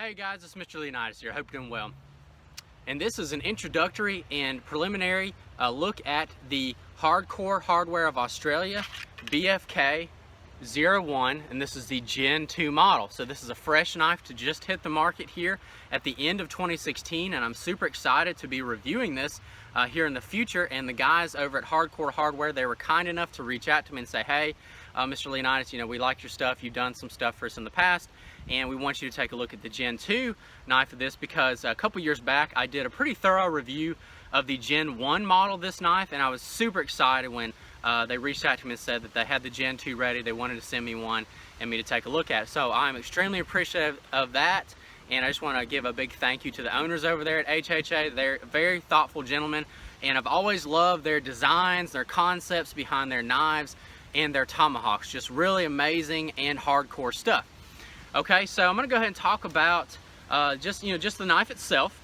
Hey guys, it's Mr. Leonidas here. Hope you're doing well. And this is an introductory and preliminary look at the hardcore hardware of Australia, BFK-01, and this is the Gen 2 model. So this is a fresh knife to just hit the market here at the end of 2016, and I'm super excited to be reviewing this here in the future. And the guys over at Hardcore Hardware, they were kind enough to reach out to me and say, hey, Mr. Leonidas, we like your stuff. You've done some stuff for us in the past, and we want you to take a look at the Gen 2 knife of this, because a couple years back I did a pretty thorough review of the Gen 1 model of this knife, and I was super excited when they reached out to me and said that they had the Gen 2 ready. They wanted to send me one and me to take a look at it. So I'm extremely appreciative of that, and I just want to give a big thank you to the owners over there at HHA. They're very thoughtful gentlemen, and I've always loved their designs, their concepts behind their knives and their tomahawks. Just really amazing and hardcore stuff. Okay, so I'm going to go ahead and talk about just the knife itself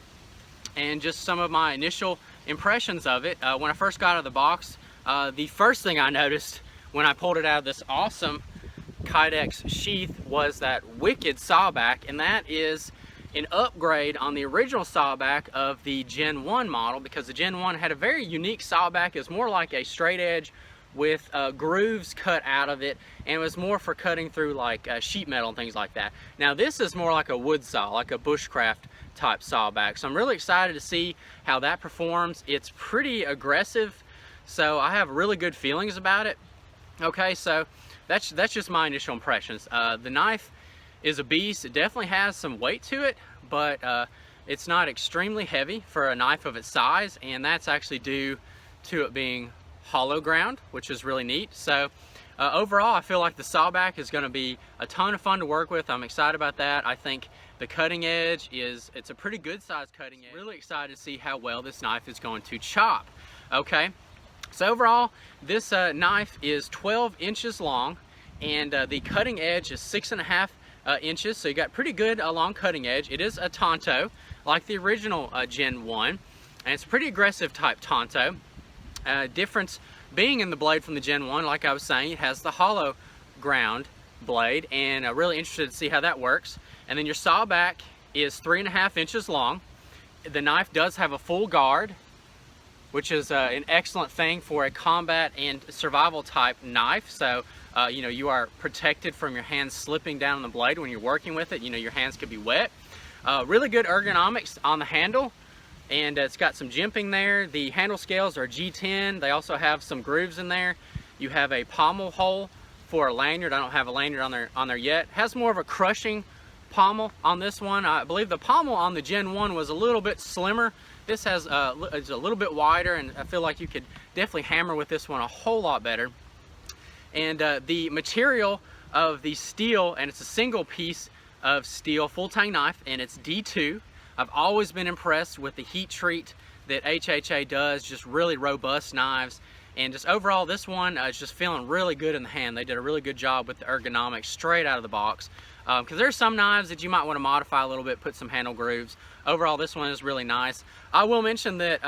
and just some of my initial impressions of it. When I first got out of the box, the first thing I noticed when I pulled it out of this awesome Kydex sheath was that wicked sawback, and that is an upgrade on the original sawback of the Gen 1 model, because the Gen 1 had a very unique sawback. It was more like a straight edge with grooves cut out of it, and it was more for cutting through like sheet metal and things like that. Now this is more like a wood saw, like a bushcraft type sawback. So I'm really excited to see how that performs. It's pretty aggressive, so I have really good feelings about it. Okay, so that's just my initial impressions. The knife is a beast. It definitely has some weight to it, but it's not extremely heavy for a knife of its size, and that's actually due to it being hollow ground, which is really neat. So overall, I feel like the sawback is going to be a ton of fun to work with. I'm excited about that. I think the cutting edge it's a pretty good size cutting edge. Really excited to see how well this knife is going to chop. Okay, so overall, this knife is 12 inches long, and the cutting edge is 6.5 inches. So you got pretty good long cutting edge. It is a Tonto, like the original Gen 1, and it's a pretty aggressive type Tonto. Difference being in the blade from the Gen 1, like I was saying, it has the hollow ground blade, and really interested to see how that works. And then your sawback is 3.5 inches long. The knife does have a full guard, which is an excellent thing for a combat and survival type knife. So you are protected from your hands slipping down on the blade when you're working with it. Your hands could be wet. Really good ergonomics on the handle, and it's got some jimping there. The handle scales are G10. They also have some grooves in there. You have a pommel hole for a lanyard. I don't have a lanyard on there yet. Has more of a crushing pommel on this one. I believe the pommel on the Gen 1 was a little bit slimmer. This has it's a little bit wider, and I feel like you could definitely hammer with this one a whole lot better. And the material of the steel, and it's a single piece of steel full tang knife, and it's D2. I've always been impressed with the heat treat that HHA does, just really robust knives. And just overall, this one is just feeling really good in the hand. They did a really good job with the ergonomics straight out of the box. Because there's some knives that you might want to modify a little bit, put some handle grooves. Overall, this one is really nice. I will mention that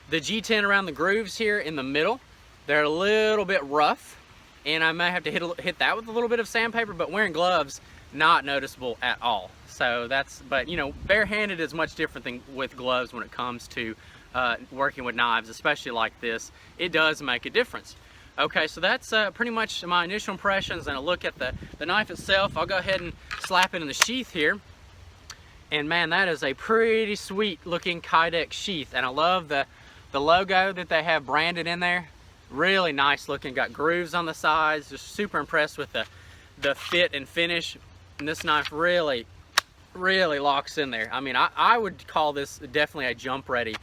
the G10 around the grooves here in the middle, they're a little bit rough, and I may have to hit that with a little bit of sandpaper, but wearing gloves, not noticeable at all. So but barehanded is much different than with gloves when it comes to working with knives, especially like this. It does make a difference. Okay, so that's pretty much my initial impressions and a look at the knife itself. I'll go ahead and slap it in the sheath here. And man, that is a pretty sweet looking Kydex sheath. And I love the logo that they have branded in there. Really nice looking, got grooves on the sides. Just super impressed with the fit and finish. And this knife really locks in there. I mean, I would call this definitely a jump ready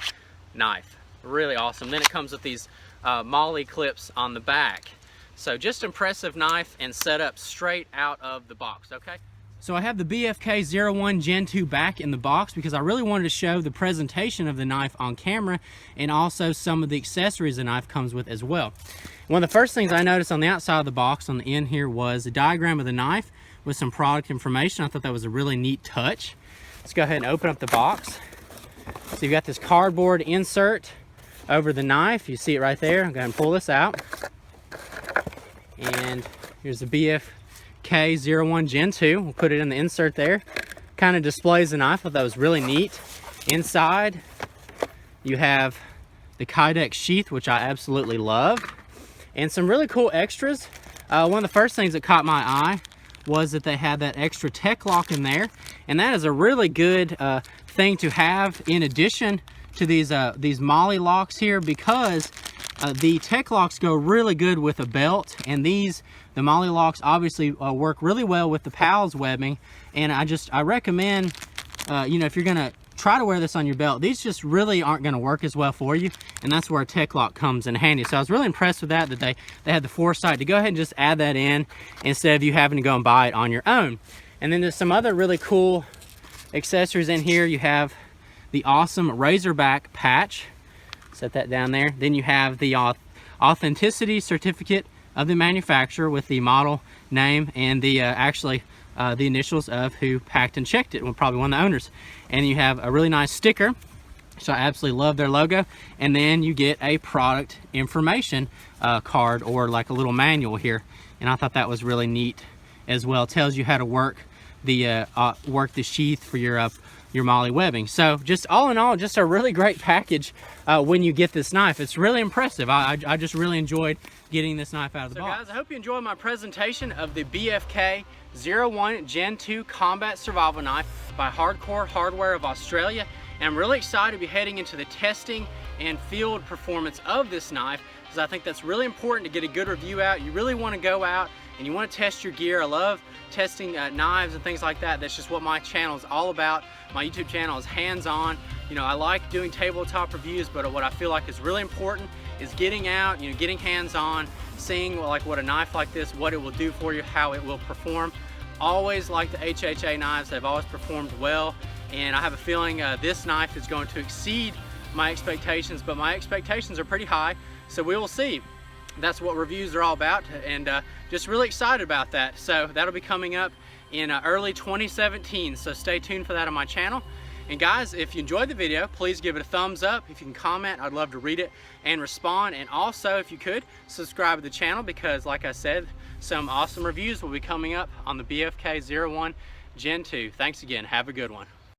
knife. Really awesome. Then it comes with these MOLLE clips on the back. So just impressive knife and set up straight out of the box. Okay, so I have the BFK-01 Gen 2 back in the box because I really wanted to show the presentation of the knife on camera, and also some of the accessories the knife comes with as well. One of the first things I noticed on the outside of the box on the end here was a diagram of the knife with some product information. I thought that was a really neat touch. Let's go ahead and open up the box. So you've got this cardboard insert over the knife. You see it right there. I'm going to pull this out. And here's the BFK-01 Gen 2. We'll put it in the insert there. kind of displays the knife. I thought that was really neat. Inside, you have the Kydex sheath, which I absolutely love, and some really cool extras. One of the first things that caught my eye was that they had that extra tech lock in there, and that is a really good thing to have in addition to these molly locks here, because the tech locks go really good with a belt, and the molly locks obviously work really well with the PALS webbing. And I recommend, you know, if you're gonna try to wear this on your belt, these just really aren't gonna work as well for you, and that's where a tech lock comes in handy. So I was really impressed with that they had the foresight to go ahead and just add that in instead of you having to go and buy it on your own. And then there's some other really cool accessories in here. You have the awesome Razorback patch. Set that down there. Then you have the authenticity certificate of the manufacturer with the model name and the the initials of who packed and checked it, well, probably one of the owners. And you have a really nice sticker, so I absolutely love their logo. And then you get a product information card, or like a little manual here, and I thought that was really neat as well. It tells you how to work the sheath for your molly webbing. So just all in all, just a really great package when you get this knife. It's really impressive. I just really enjoyed getting this knife out of the box. So guys, I hope you enjoyed my presentation of the BFK-01 Gen 2 Combat Survival Knife by Hardcore Hardware of Australia. And I'm really excited to be heading into the testing and field performance of this knife, because I think that's really important to get a good review out. You really want to go out and you want to test your gear. I love testing knives and things like that. That's just what my channel is all about. My YouTube channel is hands-on. You know, I like doing tabletop reviews, but what I feel like is really important is getting out, you know, getting hands-on, seeing like what a knife like this, what it will do for you, how it will perform. Always like the HHA knives. They've always performed well, and I have a feeling this knife is going to exceed my expectations, but my expectations are pretty high, so we will see. That's what reviews are all about, and just really excited about that. So that'll be coming up in early 2017, so stay tuned for that on my channel. And guys, if you enjoyed the video, please give it a thumbs up. If you can comment, I'd love to read it and respond. And also, if you could, subscribe to the channel, because like I said, some awesome reviews will be coming up on the BFK-01 Gen 2. Thanks again. Have a good one.